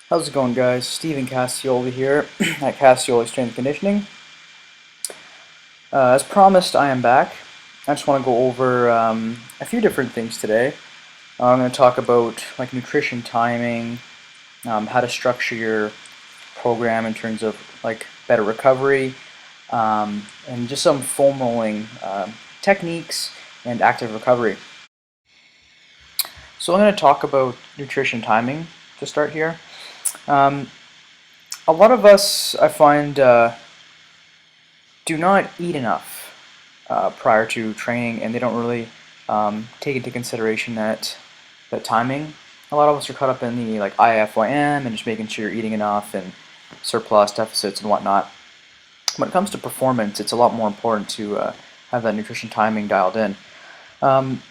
How's it going, guys? Steven Cassiola here at Cassiola Strength and Conditioning. As promised, I am back. I just want to go over a few different things today. I'm going to talk about like nutrition timing, how to structure your program in terms of like better recovery, and just some foam rolling techniques and active recovery. So I'm going to talk about nutrition timing to start here. Um, a lot of us, I find, do not eat enough prior to training, and they don't really take into consideration that timing. A lot of us are caught up in the like IFYM and just making sure you're eating enough and surplus deficits and whatnot. When it comes to performance, it's a lot more important to have that nutrition timing dialed in. Um,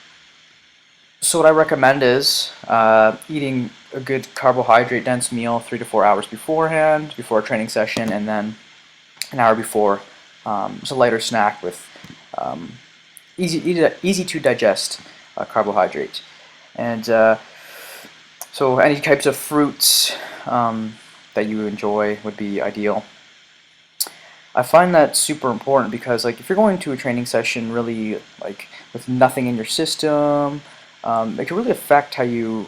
so what I recommend is eating a good carbohydrate dense meal 3 to 4 hours beforehand, before a training session, and then an hour before just a lighter snack with um, easy to digest carbohydrate. And so any types of fruits that you enjoy would be ideal. I find that super important because like if you're going to a training session really like with nothing in your system, it can really affect how you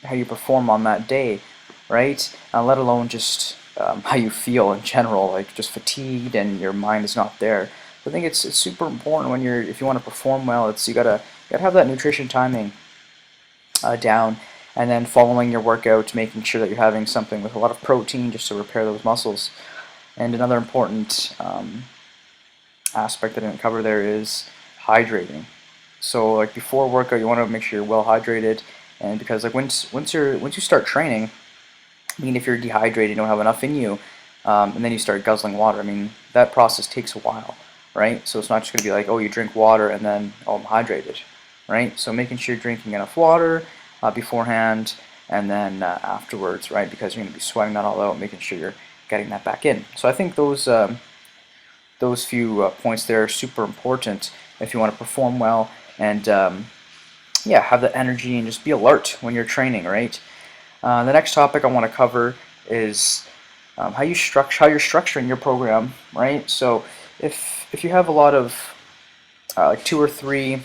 perform on that day, right? Let alone just how you feel in general, like just fatigued and your mind is not there. I think it's super important when if you want to perform well, you gotta have that nutrition timing down, and then following your workout, making sure that you're having something with a lot of protein just to repair those muscles. And another important aspect that I didn't cover there is hydrating. So like before workout, you want to make sure you're well hydrated, and because like once you start training, I mean if you're dehydrated, you don't have enough in you, and then you start guzzling water. I mean that process takes a while, right? So it's not just going to be like, oh, you drink water and then, oh, I'm hydrated, right? So making sure you're drinking enough water beforehand and then afterwards, right? Because you're going to be sweating that all out, making sure you're getting that back in. So I think those few points there are super important if you want to perform well and yeah, have the energy and just be alert when you're training, right? The next topic I want to cover is how you're structuring your program, right? So if you have a lot of like 2 or 3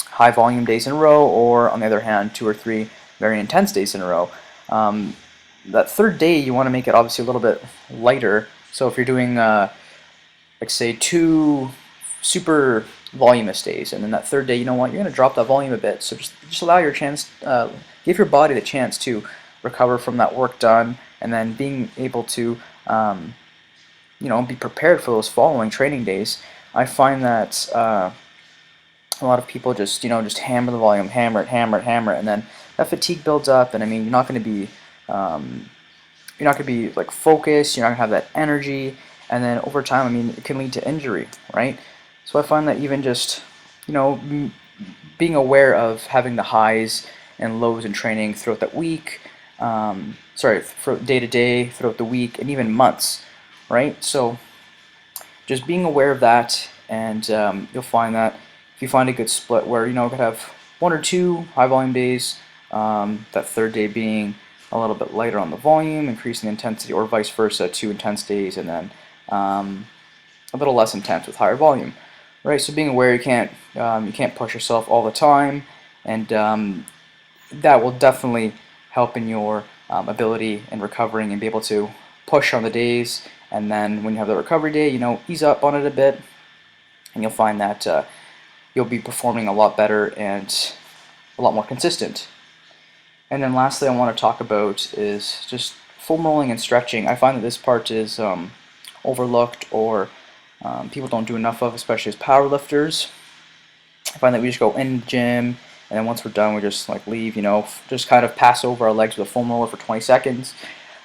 high volume days in a row, or on the other hand, 2 or 3 very intense days in a row, that third day you want to make it obviously a little bit lighter. So if you're doing like say 2 super voluminous days, and then that third day, you know what, you're going to drop that volume a bit. So just allow your chance, give your body the chance to recover from that work done, and then being able to be prepared for those following training days. I find that a lot of people just hammer the volume, hammer it, hammer it, hammer it, and then that fatigue builds up, and I mean um, you're not going to be like focused, you're not going to have that energy, and then over time, I mean, it can lead to injury, right? So I find that even just being aware of having the highs and lows in training throughout that week, for day to day, throughout the week, and even months, right? So just being aware of that, and you'll find that if you find a good split where you could have 1 or 2 high volume days, that third day being a little bit lighter on the volume, increasing the intensity, or vice versa, 2 intense days and then a little less intense with higher volume, right? So being aware you can't push yourself all the time, and that will definitely help in your ability in recovering and be able to push on the days, and then when you have the recovery day, ease up on it a bit, and you'll find that you'll be performing a lot better and a lot more consistent. And then lastly, I want to talk about is just foam rolling and stretching. I find that this part is overlooked, or people don't do enough of, especially as powerlifters. I find that we just go in the gym, and then once we're done, we just like leave, just kind of pass over our legs with a foam roller for 20 seconds.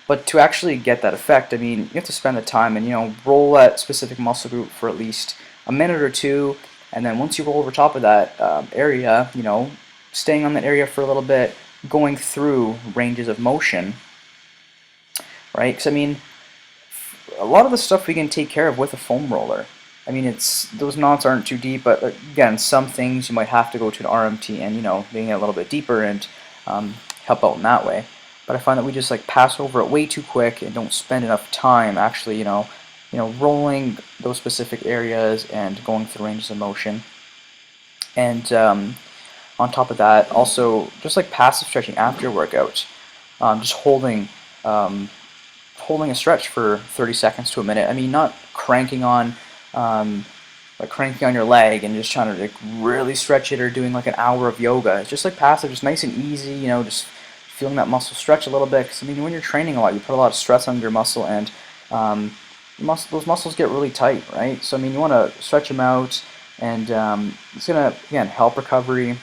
But to actually get that effect, I mean, you have to spend the time and roll that specific muscle group for at least a minute or two, and then once you roll over top of that area, staying on that area for a little bit, going through ranges of motion, right? Because I mean, a lot of the stuff we can take care of with a foam roller. I mean, those knots aren't too deep, but again, some things you might have to go to an RMT and being a little bit deeper and help out in that way. but I find that we just like pass over it way too quick and don't spend enough time actually, rolling those specific areas and going through ranges of motion. And on top of that, also just like passive stretching after your workout, just um, holding a stretch for 30 seconds to a minute. I mean, not um, cranking on your leg and just trying to like really stretch it, or doing like an hour of yoga. It's just like passive, just nice and easy. Just feeling that muscle stretch a little bit. Because I mean, when you're training a lot, you put a lot of stress on your muscle, and um, those muscles get really tight, right? So I mean, you want to stretch them out, and it's gonna again help recovery.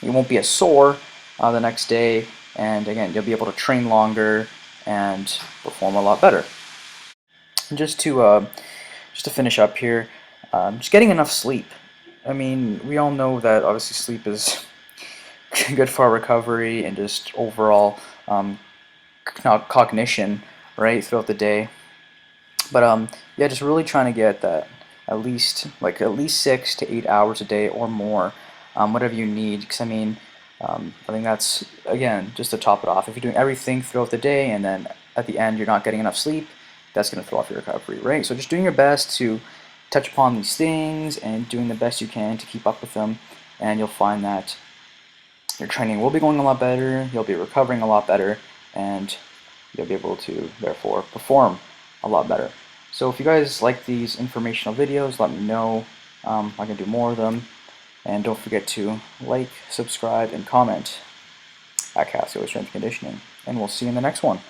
You won't be as sore the next day, and again, you'll be able to train longer and perform a lot better. And just to finish up here, just getting enough sleep. I mean, we all know that obviously sleep is good for our recovery and just overall cognition, right, throughout the day. But yeah, just really trying to get that at least 6 to 8 hours a day or more, whatever you need. Because I mean, I think that's again just to top it off. If you're doing everything throughout the day and then at the end you're not getting enough sleep, that's going to throw off your recovery, right? So just doing your best to touch upon these things and doing the best you can to keep up with them, and you'll find that your training will be going a lot better, you'll be recovering a lot better, and you'll be able to therefore perform a lot better. So if you guys like these informational videos, let me know. I can do more of them. And don't forget to like, subscribe, and comment at Casio Strength and Conditioning. And we'll see you in the next one.